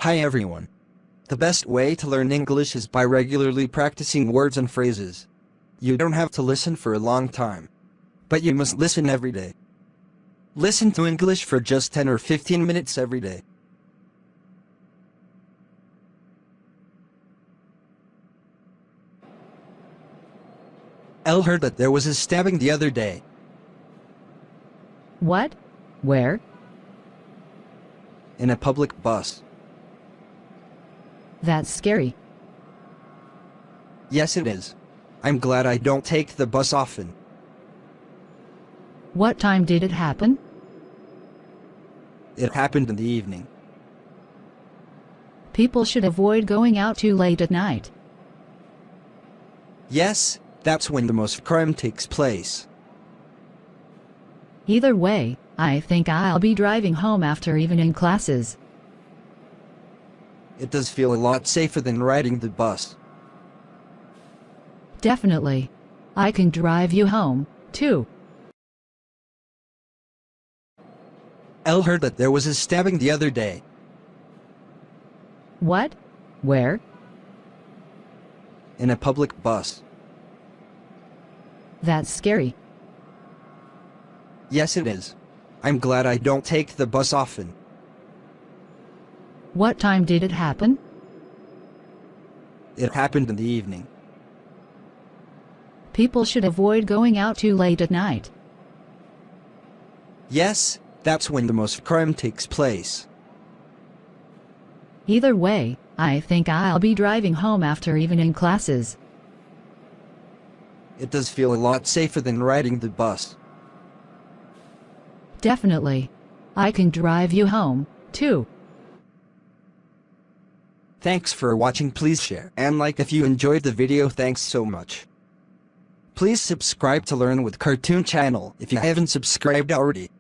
Hi everyone. The best way to learn English is by regularly practicing words and phrases. You don't have to listen for a long time, but you must listen every day. Listen to English for just 10 or 15 minutes every day. Elle heard that there was a stabbing the other day. What? Where? In a public bus. That's scary. Yes, it is. I'm glad I don't take the bus often. What time did it happen? It happened in the evening. People should avoid going out too late at night. Yes, that's when the most crime takes place. Either way, I think I'll be driving home after evening classes. It does feel a lot safer than riding the bus. Definitely. I can drive you home, too. Elle heard that there was a stabbing the other day. What? Where? In a public bus. That's scary. Yes, it is. I'm glad I don't take the bus often. What time did it happen? It happened in the evening. People should avoid going out too late at night. Yes, that's when the most crime takes place. Either way, I think I'll be driving home after evening classes. It does feel a lot safer than riding the bus. Definitely. I can drive you home, too. Thanks for watching. Please share and like if you enjoyed the video. Thanks so much. Please subscribe to Learn with Cartoon channel if you haven't subscribed already.